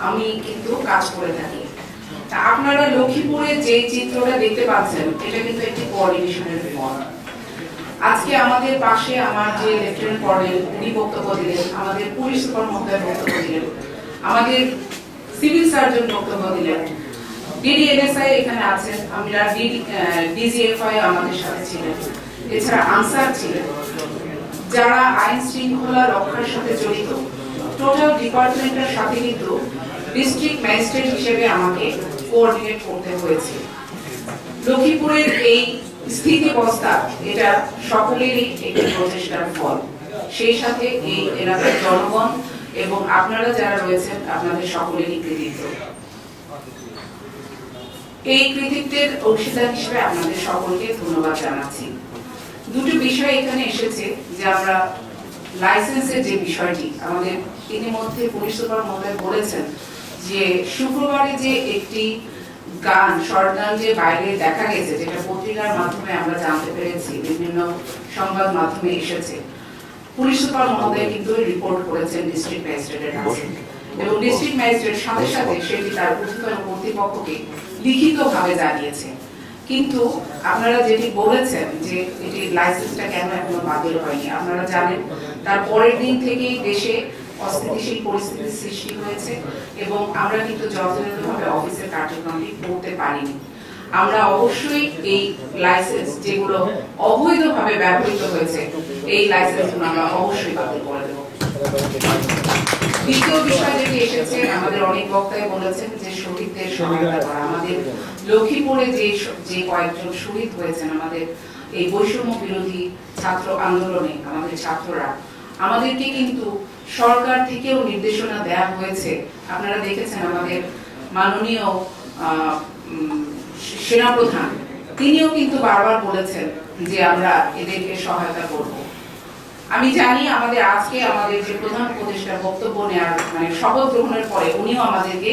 আমি কিন্তু কাজ করে থাকি। আপনারা লক্ষ্মীপুরে যে চিত্রটা দেখতে পাচ্ছেন এটা কিন্তু একটি কোঅর্ডিনেশনের ফল। আজকে আমাদের পাশে আমার যে লেফটেন্যান্ট কর্নেল উনি বক্তব্য দিলেন, আমাদের পুলিশ সুপার মহোদয় বক্তব্য দিলেন, আমাদের সিভিল সার্জন বক্তব্য দিলেন, ডিডিএনএসআই এখানে আছেন, আমরা ডিজিএফআই আমাদের সাথে ছিলেন, এছাড়া আনসার ছিলেন, যারা আইন শৃঙ্খলা রক্ষার সাথে জড়িত টোটাল ডিপার্টমেন্টের সাথে কিন্তু ডিস্ট্রিক্ট ম্যাজিস্ট্রেট হিসেবে আমাকে কোঅর্ডিনেট করতে হয়েছে। লক্ষ্মীপুরের এই স্থিতিবস্থা এটা সকলেরই একটি প্রচেষ্টার ফল। সেই সাথে এই এলাকার জনগণ এবং আপনারা যারা রয়েছেন আপনাদের সকলেরই কৃতিত্ব। এই কৃতিত্বের অংশীদার হিসেবে আপনাদের সকলকে ধন্যবাদ জানাচ্ছি। দুটো বিষয় এখানে এসেছে যে আমরা লাইসেন্সের যে বিষয়টি আমাদের ইতিমধ্যে পুলিশ সুপার মহোদয় বলেছেন যে শুক্রবারে যে একটি গান শর্ট গান যে বাইরে দেখা গেছে, যেটা পত্রিকার মাধ্যমে আমরা জানতে পেরেছি, বিভিন্ন সংবাদ মাধ্যমে এসেছে, পুলিশ সুপার মহোদয় কিন্তু রিপোর্ট করেছেন ডিস্ট্রিক্ট ম্যাজিস্ট্রেটের কাছে এবং ডিস্ট্রিক্ট ম্যাজিস্ট্রেট সাথে সাথে সেটি তার ঊর্ধ্বতন কর্তৃপক্ষকে লিখিতভাবে জানিয়েছে। কিন্তু আপনারা যেটি বলেছেন যে এটি লাইসেন্সটা কেন এখনো বাতিল হয়নি, আপনারা জানেন তার পরের দিন থেকেই দেশে অস্থিতিশীল পরিস্থিতির সৃষ্টি হয়েছে এবং আমরা কিন্তু যথাযথভাবে অফিসের কার্যক্রমটি করতে পারিনি। আমরা অবশ্যই এই লাইসেন্স যেগুলো অবৈধভাবে ব্যবহৃত হয়েছে এই লাইসেন্সগুলো আমরা অবশ্যই বাতিল করে দেব। দ্বিতীয় বিষয় যেটি এসেছে, আমাদের অনেক বক্তাই বলেছেন যে শহীদদের সহায়তা করা। আমাদের লক্ষ্মীপুরে যে কয়েকজন শহীদ হয়েছেন আমাদের এই বৈষম্য বিরোধী ছাত্র আন্দোলনে, আমাদের ছাত্ররা, আমাদেরকে কিন্তু সরকার থেকেও নির্দেশনা দেওয়া হয়েছে। আপনারা দেখেছেন আমাদের মাননীয় সেনাপ্রধান তিনিও কিন্তু বারবার বলেছেন যে আমরা এদেরকে সহায়তা করব। আমি জানি আমাদের আজকে আমাদের যে প্রধান উপদেষ্টা বক্তব্য নেওয়ার শপথ গ্রহণের পরে উনিও আমাদেরকে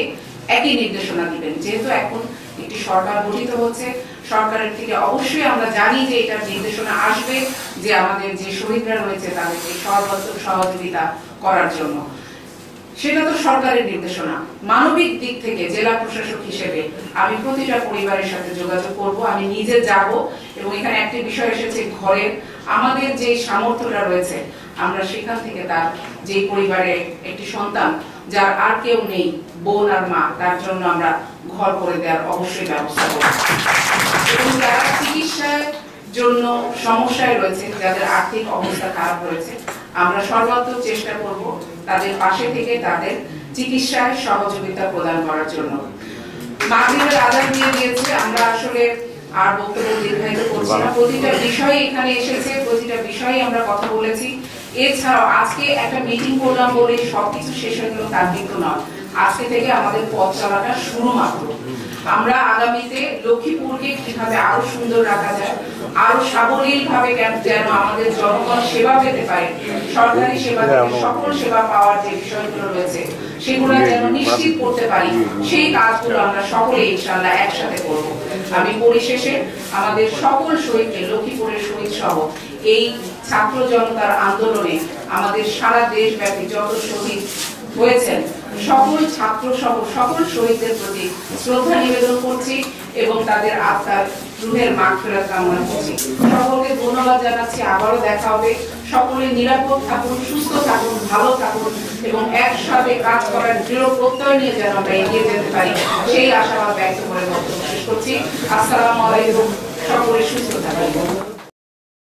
একই নির্দেশনা দিবেন। যেহেতু এখন একটি সরকার গঠিত হচ্ছে, সরকারের থেকে অবশ্যই আমরা জানি যে এটার নির্দেশনা আসবে যে আমাদের যে শহীদরা রয়েছে তাদেরকে সর্বোচ্চ সহযোগিতা করার জন্য। সেটা তো সরকারের নির্দেশনা। মানবিক দিক থেকে জেলা প্রশাসক হিসেবে আমি প্রতিটা পরিবারের সাথে যোগাযোগ করব, আমি নিজে যাব এবং এখানে একটি বিষয় এসেছে ঘরের, আমাদের যে সামর্থ্যটা রয়েছে আমরা সেখান থেকে তার যে পরিবারে একটি সন্তান যার আর কেউ নেই, বোন আর মা, তার জন্য আমরা ঘর করে দেওয়ার অবশ্যই ব্যবস্থা করব। এবং যারা চিকিৎসার জন্য সমস্যায় রয়েছে, যাদের আর্থিক অবস্থা খারাপ রয়েছে, আমরা সর্বাত্মক চেষ্টা করব তাদের পাশে থেকে তাদের চিকিৎসায় সহযোগিতা প্রদান করার জন্য। মাগরিবের আযান দিয়ে দিয়েছে, আমরা আসলে আর বক্তব্য দীর্ঘায়িত করছি না। প্রতিটা বিষয় এখানে এসেছে, প্রতিটা বিষয়ে আমরা কথা বলেছি। এছাড়াও আজকে একটা মিটিং করলাম বলে সবকিছু শেষ হয়ে গেল তার কিন্তু নয়। আজকে থেকে আমাদের পথ চলাটা শুরু মাত্র। আমরা আগামীতে লক্ষ্মীপুরকে কিভাবে আরো সুন্দর রাখা যায়, আরো সাবলীল ভাবে যেন আমাদের জনগণ সেবা পেতে পারে, সরকারি সেবা থেকে সকল সেবা পাওয়ার যে বিষয়গুলো রয়েছে সেগুলো যেন নিশ্চিত করতে পারি, সেই কাজগুলো আমরা সকলে ইনশাআল্লাহ একসাথে করব। আমি পরিশেষে আমাদের সকল শহীদকে, লক্ষ্মীপুরের শহীদ সহ এই ছাত্র জনতার আন্দোলনে আমাদের সারা দেশব্যাপী যত শহীদ হয়েছেন সকল ছাত্র সহ সকল শহীদদের প্রতি শ্রদ্ধা নিবেদন করছি এবং তাদের আত্মার রুহের মাগফিরাত কামনা করছি। সকলকে ধন্যবাদ জানাচ্ছি। আবারও দেখা হবে। সকলে নিরাপদ থাকুন, সুস্থ থাকুন, ভালো থাকুন এবং একসাথে কাজ করার দৃঢ় প্রত্যয় নিয়ে যেন আমরা এগিয়ে যেতে পারি সেই আশাবাদ ব্যক্ত করে বক্তব্য শেষ করছি। আসসালামু আলাইকুম। সকলে সুস্থ থাকুন।